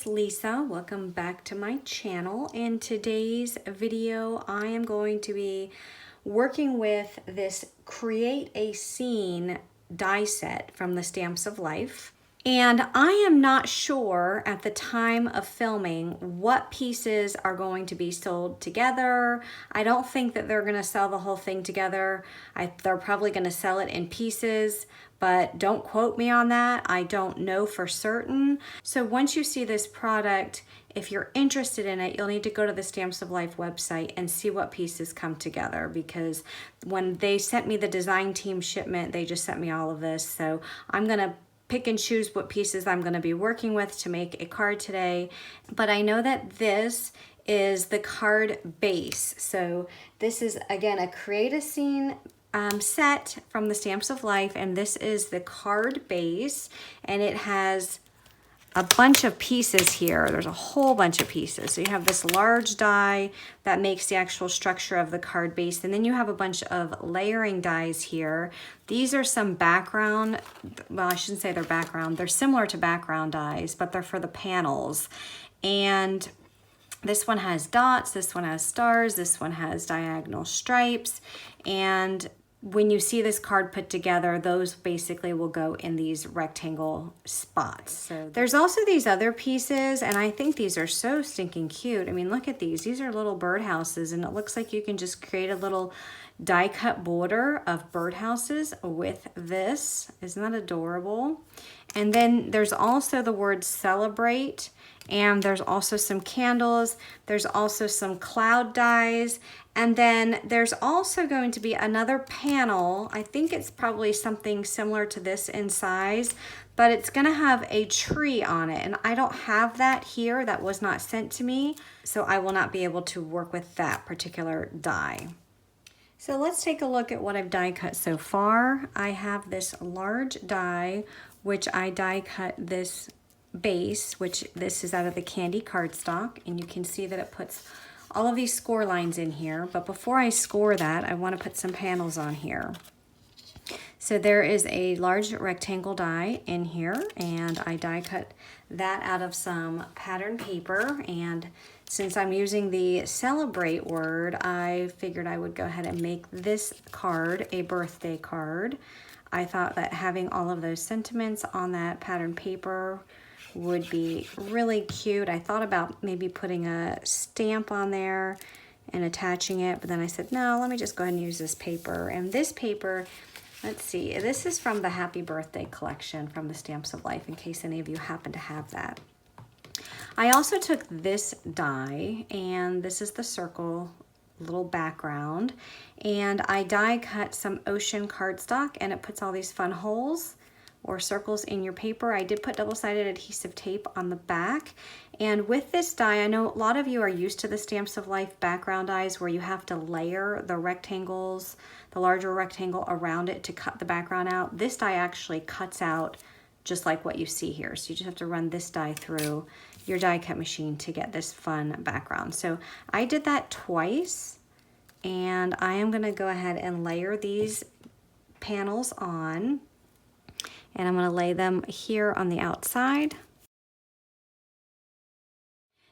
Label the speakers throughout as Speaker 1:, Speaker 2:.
Speaker 1: it's Lisa. Welcome back to my channel. In today's video, I am going to be working with this Create a Scene die set from the Stamps of Life. And I am not sure at the time of filming what pieces are going to be sold together. I don't think that they're going to sell the whole thing together. They're probably going to sell it in pieces, but don't quote me on that. I don't know for certain. So once you see this product, if you're interested in it, you'll need to go to the Stamps of Life website and see what pieces come together, because when they sent me the design team shipment, they just sent me all of this. So I'm going to pick and choose what pieces I'm going to be working with to make a card today. But I know that this is the card base. So this is, again, a Create a Scene set from the Stamps of Life, and this is the card base, and it has a bunch of pieces here. There's a whole bunch of pieces. So you have this large die that makes the actual structure of the card base, and then you have a bunch of layering dies here. These are some background, well, I shouldn't say they're background, they're similar to background dies, but they're for the panels. And this one has dots, this one has stars, this one has diagonal stripes, and when you see this card put together, those basically will go in these rectangle spots. So there's also these other pieces, and I think these are so stinking cute. I mean, look at these. These are little birdhouses, and it looks like you can just create a little die cut border of birdhouses with this. Isn't that adorable? And then there's also the word celebrate, and there's also some candles. There's also some cloud dies. And then there's also going to be another panel. I think it's probably something similar to this in size, but it's gonna have a tree on it. And I don't have that here, that was not sent to me. So I will not be able to work with that particular die. So let's take a look at what I've die cut so far. I have this large die, which I die cut this base, which this is out of the candy cardstock, and you can see that it puts all of these score lines in here. But before I score that, I want to put some panels on here. So there is a large rectangle die in here, and I die cut that out of some pattern paper. And since I'm using the celebrate word, I figured I would go ahead and make this card a birthday card. I thought that having all of those sentiments on that pattern paper would be really cute. I thought about maybe putting a stamp on there and attaching it, but then I said, no, let me just go ahead and use this paper. And this paper, let's see, this is from the Happy Birthday collection from the Stamps of Life, in case any of you happen to have that. I also took this die, and this is the circle little background, and I die cut some ocean cardstock, and it puts all these fun holes or circles in your paper. I did put double-sided adhesive tape on the back. And with this die, I know a lot of you are used to the Stamps of Life background dies where you have to layer the rectangles, the larger rectangle around it to cut the background out. This die actually cuts out just like what you see here. So you just have to run this die through your die cut machine to get this fun background. So I did that twice, and I am gonna go ahead and layer these panels on. And I'm going to lay them here on the outside.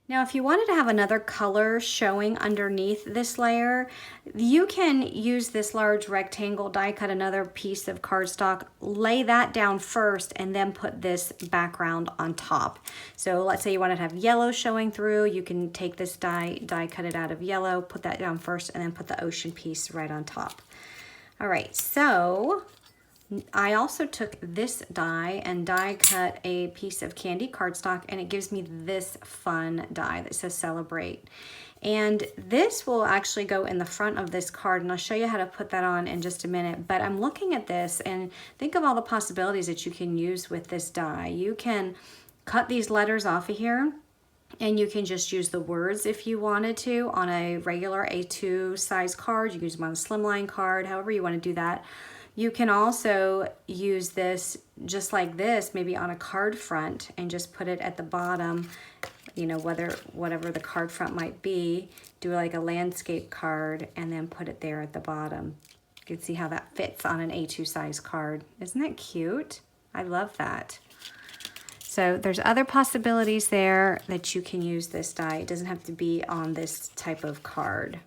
Speaker 1: Now, if you wanted to have another color showing underneath this layer, you can use this large rectangle, die cut another piece of cardstock, lay that down first, and then put this background on top. So let's say you want to have yellow showing through, you can take this die cut it out of yellow, put that down first, and then put the ocean piece right on top. All right, so I also took this die and die cut a piece of candy cardstock, and it gives me this fun die that says celebrate. And this will actually go in the front of this card, and I'll show you how to put that on in just a minute. But I'm looking at this and think of all the possibilities that you can use with this die. You can cut these letters off of here, and you can just use the words if you wanted to on a regular A2 size card. You can use them on a slimline card, however you want to do that. You can also use this just like this, maybe on a card front, and just put it at the bottom, you know, whatever the card front might be. Do like a landscape card and then put it there at the bottom. You can see how that fits on an A2 size card. Isn't that cute? I love that. So there's other possibilities there that you can use this die. It doesn't have to be on this type of card.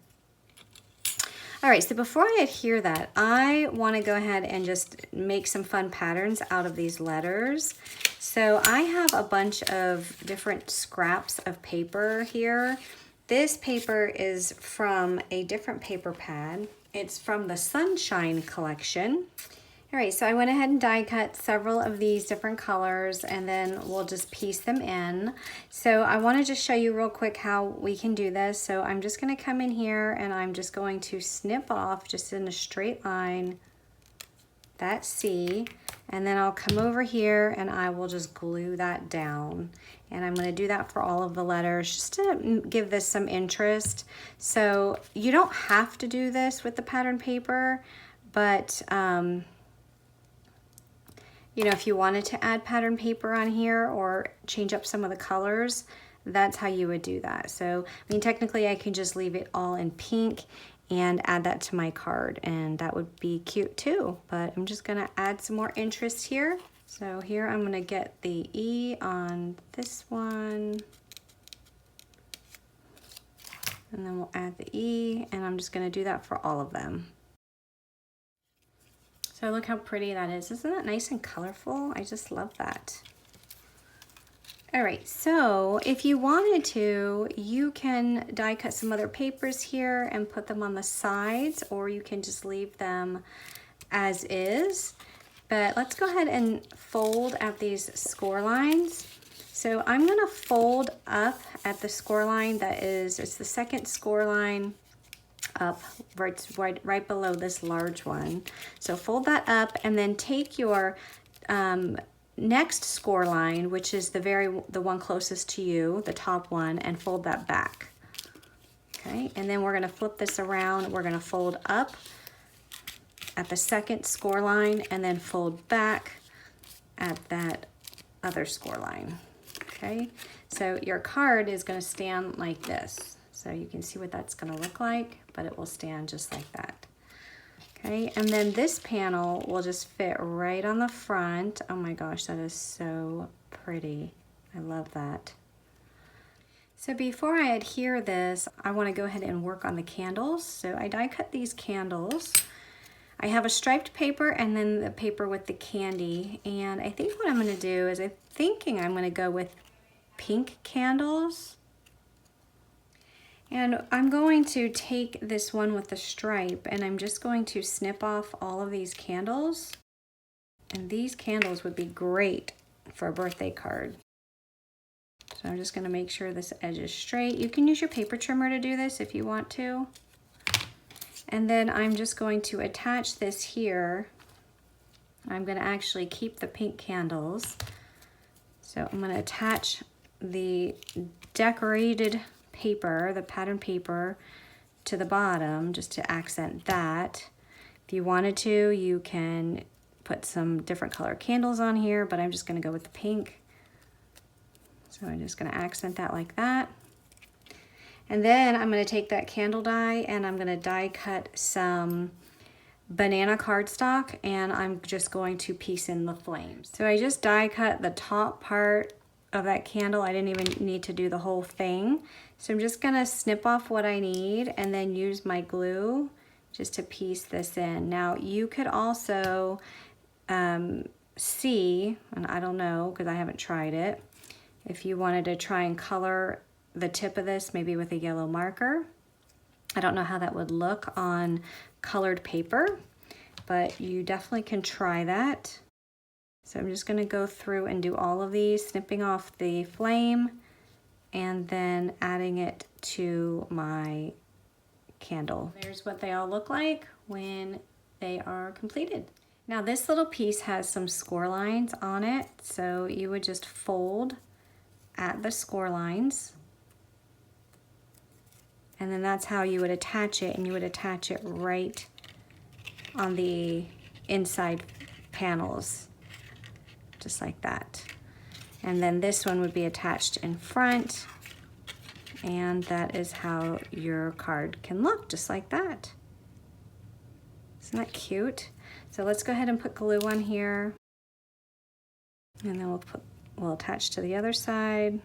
Speaker 1: All right, so before I adhere that, I want to go ahead and just make some fun patterns out of these letters. So I have a bunch of different scraps of paper here. This paper is from a different paper pad. It's from the Sunshine collection. All right, so I went ahead and die cut several of these different colors, and then we'll just piece them in. So I want to just show you real quick how we can do this. So I'm just going to come in here and I'm just going to snip off just in a straight line that C, and then I'll come over here and I will just glue that down. And I'm going to do that for all of the letters just to give this some interest. So you don't have to do this with the pattern paper, but you know, if you wanted to add pattern paper on here or change up some of the colors, that's how you would do that. So, I mean, technically I can just leave it all in pink and add that to my card, and that would be cute too. But I'm just gonna add some more interest here. So here I'm gonna get the E on this one, and then we'll add the E, and I'm just gonna do that for all of them. So look how pretty that is. Isn't that nice and colorful? I just love that. All right, so if you wanted to, you can die cut some other papers here and put them on the sides, or you can just leave them as is. But let's go ahead and fold at these score lines. So I'm gonna fold up at the score line that is, it's the second score line up right below this large one. So fold that up and then take your next score line, which is the one closest to you, the top one, and fold that back. Okay, and then we're gonna flip this around. We're gonna fold up at the second score line and then fold back at that other score line. Okay, so your card is gonna stand like this. So you can see what that's gonna look like, but it will stand just like that. Okay, and then this panel will just fit right on the front. Oh my gosh, that is so pretty. I love that. So before I adhere this, I wanna go ahead and work on the candles. So I die cut these candles. I have a striped paper and then the paper with the candy. And I think what I'm gonna do is I'm gonna go with pink candles. And I'm going to take this one with the stripe and I'm just going to snip off all of these candles. And these candles would be great for a birthday card. So I'm just gonna make sure this edge is straight. You can use your paper trimmer to do this if you want to. And then I'm just going to attach this here. I'm gonna actually keep the pink candles. So I'm gonna attach the decorated paper, the pattern paper, to the bottom just to accent that. If you wanted to, you can put some different color candles on here, but I'm just gonna go with the pink. So I'm just gonna accent that like that. And then I'm gonna take that candle die and I'm gonna die cut some banana cardstock and I'm just going to piece in the flames. So I just die cut the top part of that candle. I didn't even need to do the whole thing. So I'm just gonna snip off what I need and then use my glue just to piece this in. Now you could also see, and I don't know because I haven't tried it, if you wanted to try and color the tip of this maybe with a yellow marker. I don't know how that would look on colored paper, but you definitely can try that. So I'm just gonna go through and do all of these, snipping off the flame and then adding it to my candle. There's what they all look like when they are completed. Now this little piece has some score lines on it, so you would just fold at the score lines, and then that's how you would attach it, and you would attach it right on the inside panels, just like that. And then this one would be attached in front, and that is how your card can look, just like that. Isn't that cute? So let's go ahead and put glue on here, and then we'll put will attach to the other side.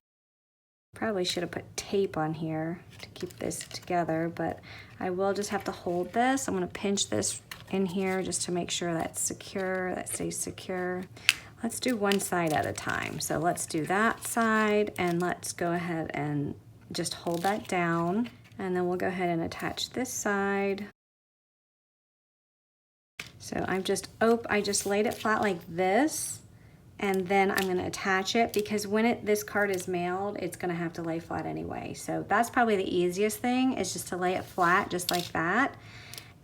Speaker 1: Probably should have put tape on here to keep this together, but I will just have to hold this. I'm gonna pinch this in here just to make sure that's secure, that stays secure. Let's do one side at a time. So let's do that side, and let's go ahead and just hold that down, and then we'll go ahead and attach this side. So I just laid it flat like this, and then I'm gonna attach it, because when this card is mailed, it's gonna have to lay flat anyway. So that's probably the easiest thing, is just to lay it flat just like that,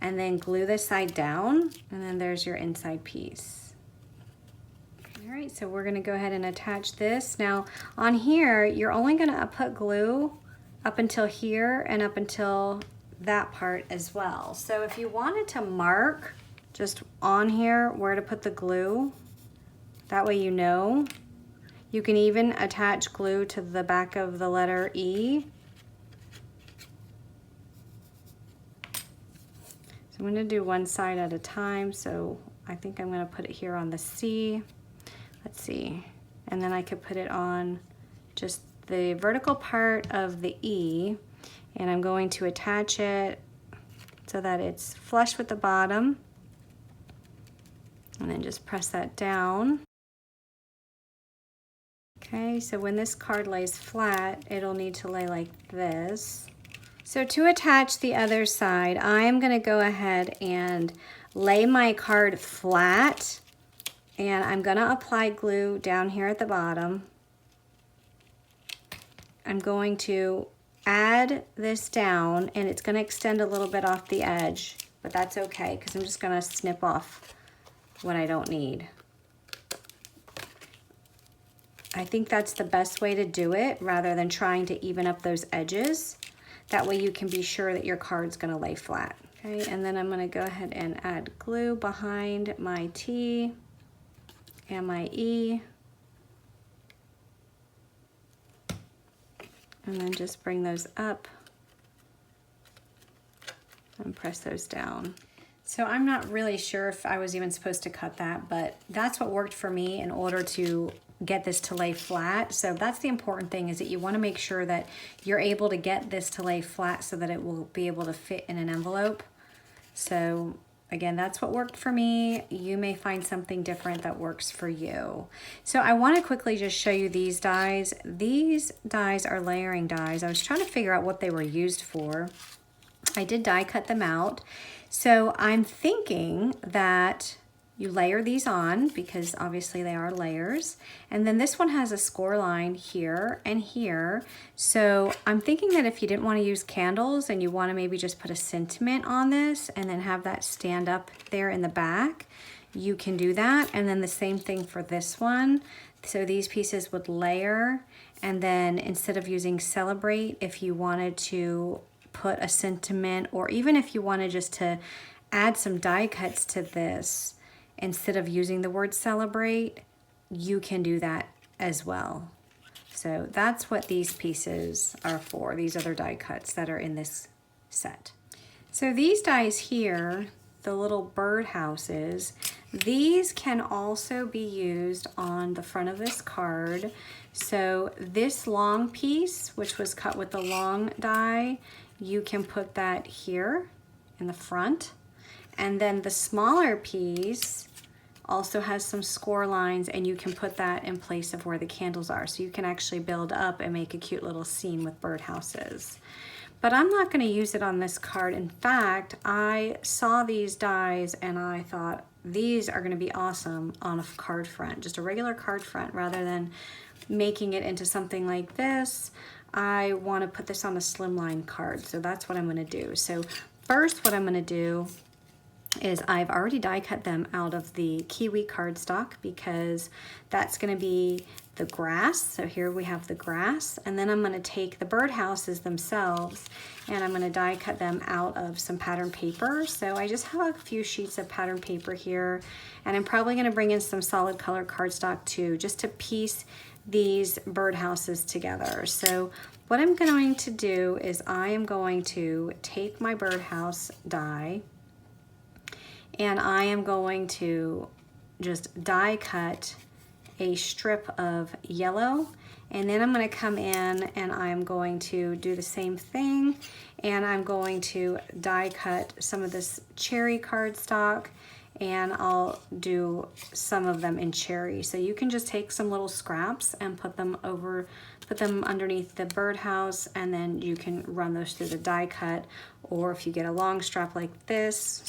Speaker 1: and then glue this side down, and then there's your inside piece. All right, so we're gonna go ahead and attach this. Now on here, you're only gonna put glue up until here and up until that part as well. So if you wanted to mark just on here where to put the glue, that way you know. You can even attach glue to the back of the letter E. So I'm gonna do one side at a time. So I think I'm gonna put it here on the C. Let's see. And then I could put it on just the vertical part of the E, and I'm going to attach it so that it's flush with the bottom. And then just press that down. Okay, so when this card lays flat, it'll need to lay like this. So to attach the other side, I am gonna go ahead and lay my card flat, and I'm gonna apply glue down here at the bottom. I'm going to add this down, and it's gonna extend a little bit off the edge, but that's okay, because I'm just gonna snip off what I don't need. I think that's the best way to do it, rather than trying to even up those edges. That way you can be sure that your card's gonna lay flat. Okay, and then I'm gonna go ahead and add glue behind my T and my E. And then just bring those up and press those down. So I'm not really sure if I was even supposed to cut that, but that's what worked for me in order to get this to lay flat. So that's the important thing, is that you want to make sure that you're able to get this to lay flat so that it will be able to fit in an envelope. So again, that's what worked for me. You may find something different that works for you. So I want to quickly just show you these dies. These dies are layering dies. I was trying to figure out what they were used for. I did die cut them out. So I'm thinking that you layer these on, because obviously they are layers. And then this one has a score line here and here. So I'm thinking that if you didn't want to use candles and you want to maybe just put a sentiment on this and then have that stand up there in the back, you can do that. And then the same thing for this one. So these pieces would layer, and then instead of using celebrate, if you wanted to put a sentiment, or even if you wanted just to add some die cuts to this, instead of using the word celebrate, you can do that as well. So that's what these pieces are for, these other die cuts that are in this set. So these dies here, the little bird houses, these can also be used on the front of this card. So this long piece, which was cut with the long die, you can put that here in the front. And then the smaller piece also has some score lines, and you can put that in place of where the candles are. So you can actually build up and make a cute little scene with birdhouses. But I'm not gonna use it on this card. In fact, I saw these dies and I thought these are gonna be awesome on a card front, just a regular card front, rather than making it into something like this. I wanna put this on a slimline card, so that's what I'm gonna do. So first, what I'm gonna do is I've already die cut them out of the Kiwi cardstock, because that's gonna be the grass. So here we have the grass, and then I'm gonna take the birdhouses themselves and I'm gonna die cut them out of some pattern paper. So I just have a few sheets of pattern paper here, and I'm probably gonna bring in some solid color cardstock too, just to piece these birdhouses together. So what I'm going to do is I am going to take my birdhouse die, and I am going to just die cut a strip of yellow, and then I'm going to come in and I'm going to do the same thing, and I'm going to die cut some of this cherry cardstock, and I'll do some of them in cherry. So you can just take some little scraps and put them underneath the birdhouse, and then you can run those through the die cut. Or if you get a long scrap like this,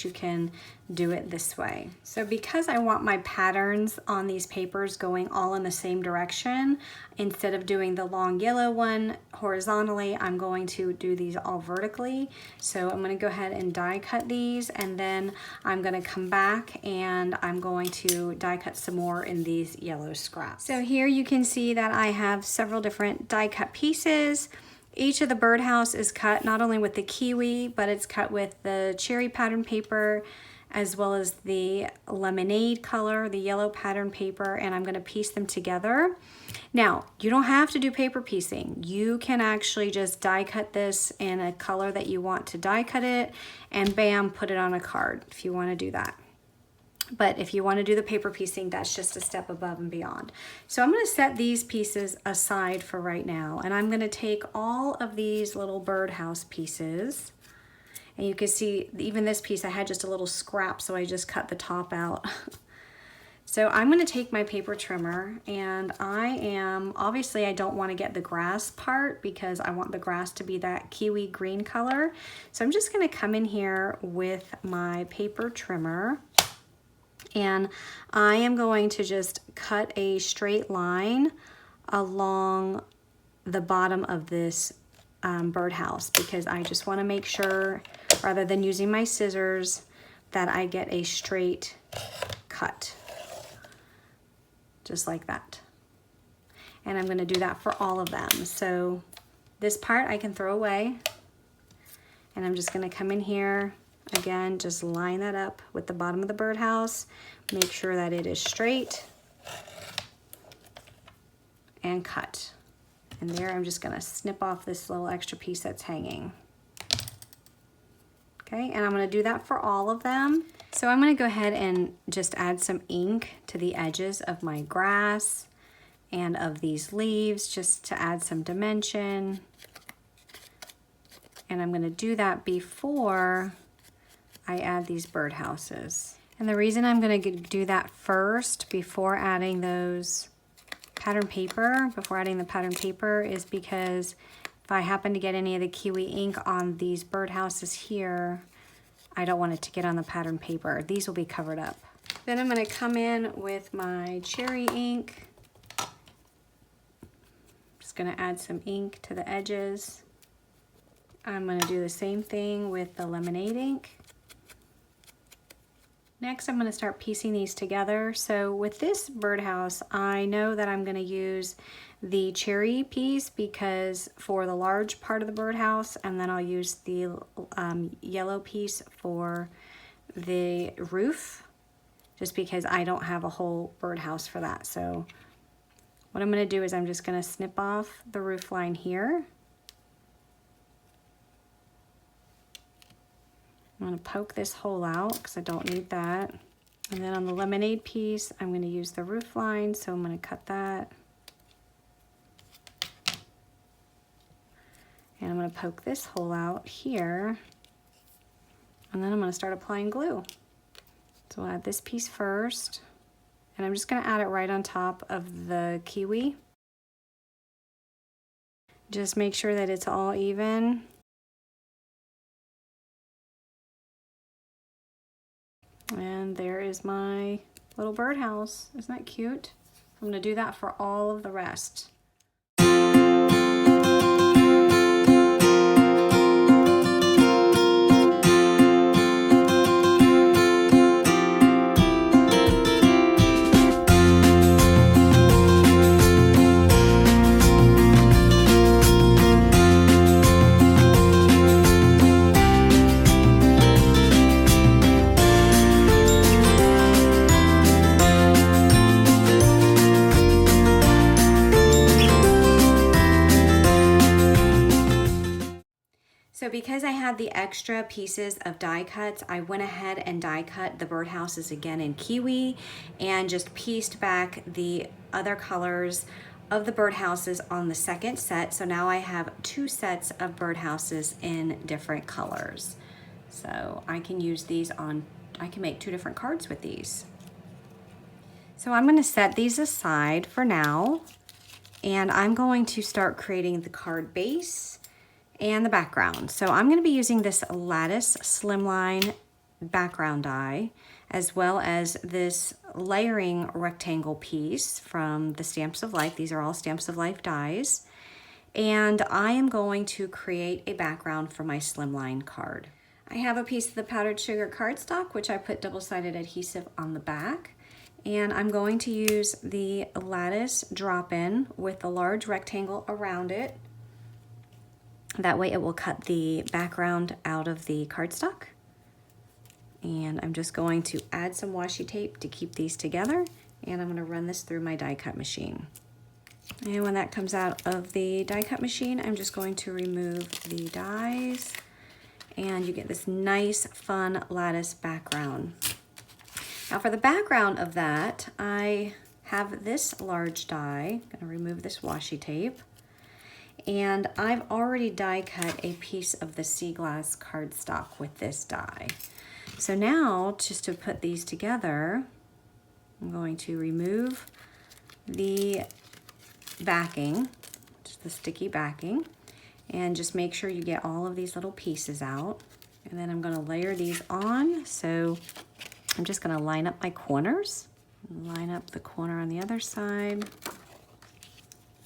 Speaker 1: you can do it this way. So because I want my patterns on these papers going all in the same direction, instead of doing the long yellow one horizontally, I'm going to do these all vertically. So I'm going to go ahead and die cut these, and then I'm going to come back and I'm going to die cut some more in these yellow scraps. So here you can see that I have several different die cut pieces. Each of the birdhouse is cut not only with the kiwi, but it's cut with the cherry pattern paper, as well as the lemonade color, the yellow pattern paper, and I'm gonna piece them together. Now, you don't have to do paper piecing. You can actually just die cut this in a color that you want to die cut it, and bam, put it on a card if you wanna do that. But if you want to do the paper piecing, that's just a step above and beyond. So I'm going to set these pieces aside for right now, and I'm going to take all of these little birdhouse pieces, and you can see even this piece I had just a little scrap, so I just cut the top out. So I'm going to take my paper trimmer, and obviously I don't want to get the grass part because I want the grass to be that kiwi green color. So I'm just going to come in here with my paper trimmer, and I am going to just cut a straight line along the bottom of this birdhouse, because I just want to make sure, rather than using my scissors, that I get a straight cut, just like that. And I'm going to do that for all of them. So this part I can throw away, and I'm just going to come in here. Again, just line that up with the bottom of the birdhouse. Make sure that it is straight and cut. And there, I'm just gonna snip off this little extra piece that's hanging. Okay, and I'm gonna do that for all of them. So I'm gonna go ahead and just add some ink to the edges of my grass and of these leaves, just to add some dimension. And I'm gonna do that before I add these birdhouses. And the reason I'm going to do that first before adding those pattern paper, is because if I happen to get any of the kiwi ink on these birdhouses here, I don't want it to get on the pattern paper. These will be covered up. Then I'm going to come in with my cherry ink. Just going to add some ink to the edges. I'm going to do the same thing with the lemonade ink. Next, I'm going to start piecing these together. So with this birdhouse, I know that I'm going to use the cherry piece because for the large part of the birdhouse, and then I'll use the yellow piece for the roof, just because I don't have a whole birdhouse for that. So what I'm going to do is I'm just going to snip off the roof line here. I'm going to poke this hole out because I don't need that. And then on the lemonade piece, I'm going to use the roof line, so I'm going to cut that. And I'm going to poke this hole out here. And then I'm going to start applying glue. So I'll add this piece first. And I'm just going to add it right on top of the kiwi. Just make sure that it's all even. And there is my little birdhouse. Isn't that cute? I'm going to do that for all of the rest. So because I had the extra pieces of die cuts, I went ahead and die cut the birdhouses again in kiwi and just pieced back the other colors of the birdhouses on the second set. So now I have 2 sets of birdhouses in different colors. So I can use these on, I can make 2 different cards with these. So I'm going to set these aside for now, and I'm going to start creating the card base and the background. So I'm going to be using this Lattice Slimline background die, as well as this layering rectangle piece from the Stamps of Life. These are all Stamps of Life dies. And I am going to create a background for my Slimline card. I have a piece of the powdered sugar cardstock, which I put double-sided adhesive on the back. And I'm going to use the Lattice drop-in with a large rectangle around it. That way it will cut the background out of the cardstock. And I'm just going to add some washi tape to keep these together, and I'm going to run this through my die cut machine. And when that comes out of the die cut machine, I'm just going to remove the dies, and you get this nice, fun lattice background. Now for the background of that, I have this large die. I'm going to remove this washi tape. And I've already die cut a piece of the sea glass cardstock with this die. So now, just to put these together, I'm going to remove the backing, just the sticky backing, and just make sure you get all of these little pieces out. And then I'm going to layer these on. So I'm just going to line up my corners, line up the corner on the other side.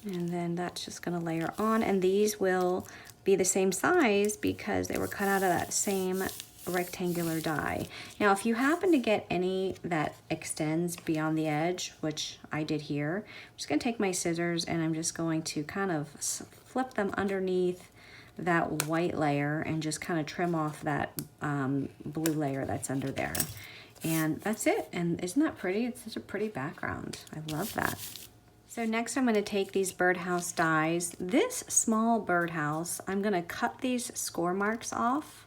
Speaker 1: And then that's just going to layer on, and these will be the same size because they were cut out of that same rectangular die. Now, if you happen to get any that extends beyond the edge, which I did here, I'm just going to take my scissors and I'm just going to kind of flip them underneath that white layer and just kind of trim off that blue layer that's under there. And that's it. And isn't that pretty? It's such a pretty background. I love that. So next I'm going to take these birdhouse dies. This small birdhouse, I'm going to cut these score marks off.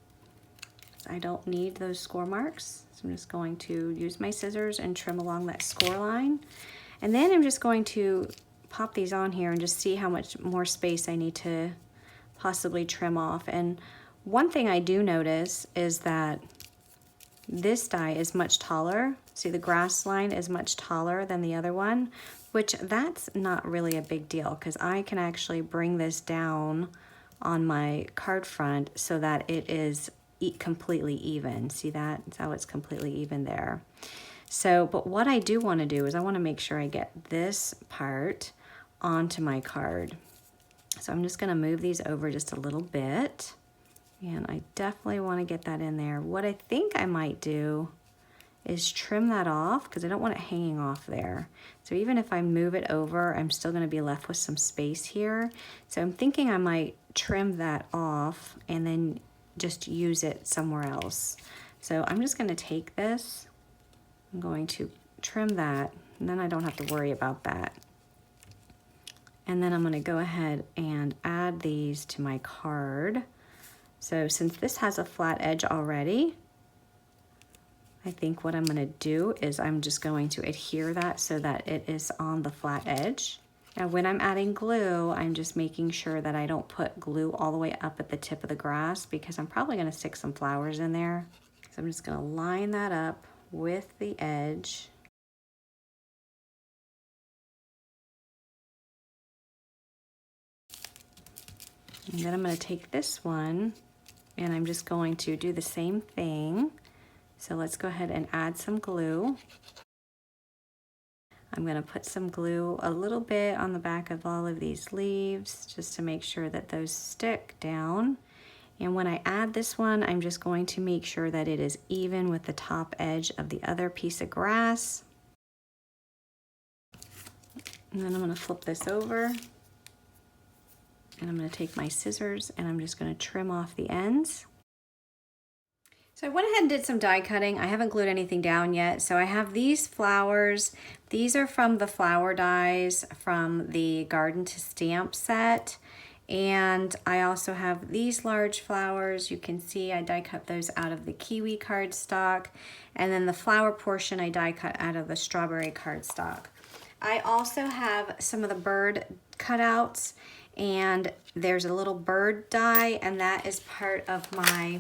Speaker 1: I don't need those score marks. So I'm just going to use my scissors and trim along that score line. And then I'm just going to pop these on here and just see how much more space I need to possibly trim off. And one thing I do notice is that this die is much taller. See, the grass line is much taller than the other one, which that's not really a big deal because I can actually bring this down on my card front so that it is completely even. See that? That's how it's completely even there. So, but what I do want to do is I want to make sure I get this part onto my card. So I'm just going to move these over just a little bit. And I definitely want to get that in there. What I think I might do is trim that off because I don't want it hanging off there. So even if I move it over, I'm still going to be left with some space here. So I'm thinking I might trim that off and then just use it somewhere else. So I'm just going to take this, I'm going to trim that, and then I don't have to worry about that. And then I'm going to go ahead and add these to my card. So since this has a flat edge already, I think what I'm going to do is I'm just going to adhere that so that it is on the flat edge. Now when I'm adding glue, I'm just making sure that I don't put glue all the way up at the tip of the grass because I'm probably going to stick some flowers in there. So I'm just going to line that up with the edge. And then I'm going to take this one and I'm just going to do the same thing. So let's go ahead and add some glue. I'm going to put some glue a little bit on the back of all of these leaves just to make sure that those stick down. And when I add this one, I'm just going to make sure that it is even with the top edge of the other piece of grass. And then I'm going to flip this over. And I'm going to take my scissors and I'm just going to trim off the ends. So I went ahead and did some die cutting. I haven't glued anything down yet. So I have these flowers. These are from the flower dies from the Garden to Stamp set. And I also have these large flowers. You can see I die cut those out of the kiwi cardstock. And then the flower portion I die cut out of the strawberry cardstock. I also have some of the bird cutouts, and there's a little bird die, and that is part of my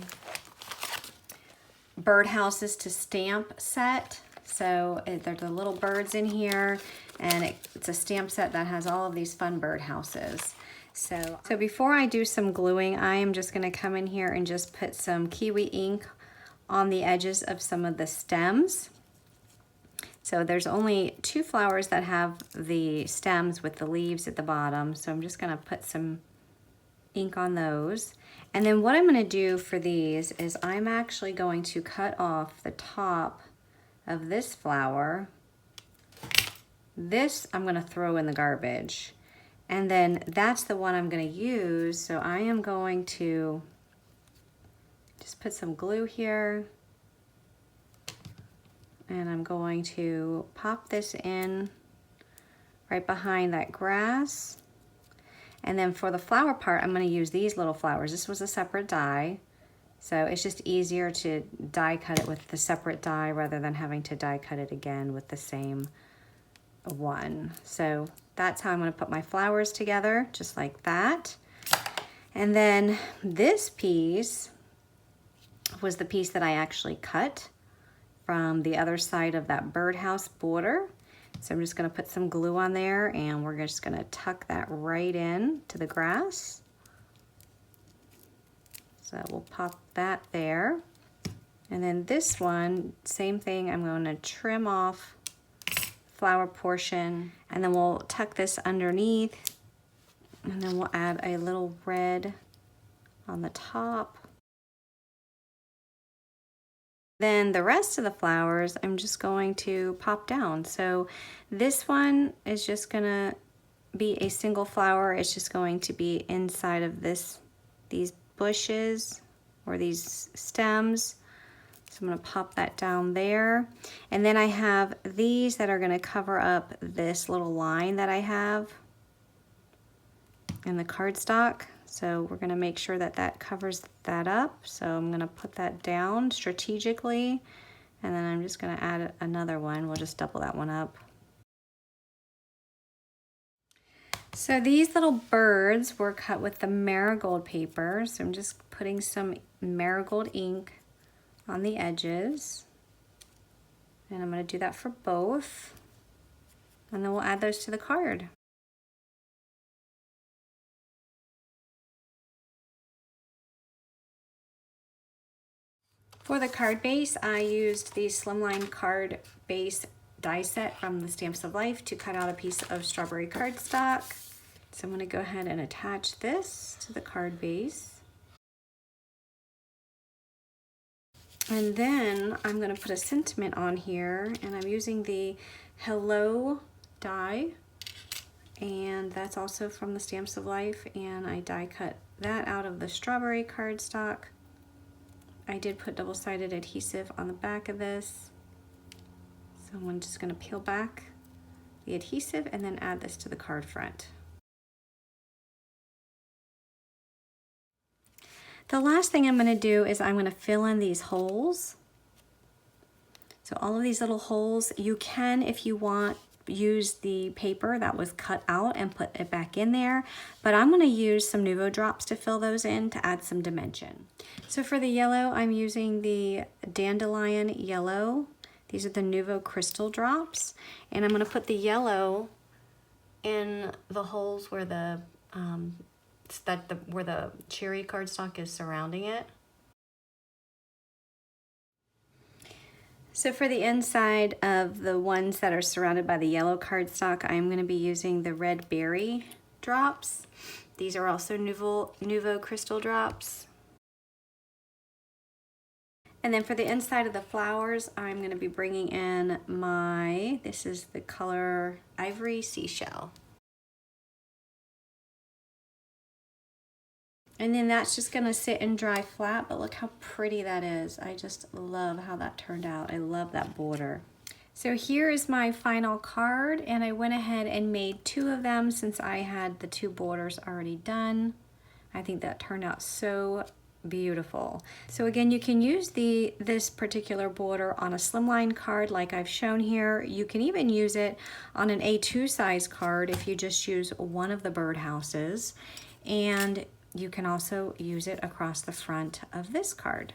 Speaker 1: birdhouses to stamp set. So there's the little birds in here, and it's a stamp set that has all of these fun birdhouses. So before I do some gluing, I am just gonna come in here and just put some kiwi ink on the edges of some of the stems. So there's only 2 flowers that have the stems with the leaves at the bottom. So I'm just gonna put some ink on those. And then what I'm gonna do for these is I'm actually going to cut off the top of this flower. This I'm gonna throw in the garbage. And then that's the one I'm gonna use. So I am going to just put some glue here. And I'm going to pop this in right behind that grass. And then for the flower part, I'm gonna use these little flowers. This was a separate die. So it's just easier to die cut it with the separate die rather than having to die cut it again with the same one. So that's how I'm gonna put my flowers together, just like that. And then this piece was the piece that I actually cut from the other side of that birdhouse border. So I'm just gonna put some glue on there, and we're just gonna tuck that right in to the grass. So we'll pop that there. And then this one, same thing, I'm gonna trim off flower portion, and then we'll tuck this underneath, and then we'll add a little red on the top. Then the rest of the flowers, I'm just going to pop down. So this one is just gonna be a single flower. It's just going to be inside of these bushes or these stems. So I'm gonna pop that down there. And then I have these that are gonna cover up this little line that I have in the cardstock. So we're gonna make sure that that covers that up. So I'm gonna put that down strategically, and then I'm just gonna add another one. We'll just double that one up. So these little birds were cut with the marigold paper. So I'm just putting some marigold ink on the edges. And I'm gonna do that for both. And then we'll add those to the card. For the card base, I used the Slimline card base die set from the Stamps of Life to cut out a piece of strawberry cardstock. So I'm gonna go ahead and attach this to the card base. And then I'm gonna put a sentiment on here, and I'm using the Hello die, and that's also from the Stamps of Life, and I die cut that out of the strawberry cardstock. I did put double-sided adhesive on the back of this. So I'm just gonna peel back the adhesive and then add this to the card front. The last thing I'm gonna do is I'm gonna fill in these holes. So all of these little holes, you can, if you want, use the paper that was cut out and put it back in there, but I'm gonna use some Nuvo drops to fill those in to add some dimension. So for the yellow, I'm using the Dandelion Yellow. These are the Nuvo Crystal drops, and I'm gonna put the yellow in the holes where where the cherry cardstock is surrounding it. So for the inside of the ones that are surrounded by the yellow cardstock, I'm going to be using the red berry drops. These are also Nuvo Crystal drops. And then for the inside of the flowers, I'm going to be bringing in this is the color Ivory Seashell. And then that's just gonna sit and dry flat, but look how pretty that is. I just love how that turned out. I love that border. So here is my final card, and I went ahead and made 2 of them since I had the 2 borders already done. I think that turned out so beautiful. So again, you can use this particular border on a slimline card like I've shown here. You can even use it on an A2 size card if you just use one of the birdhouses. And you can also use it across the front of this card.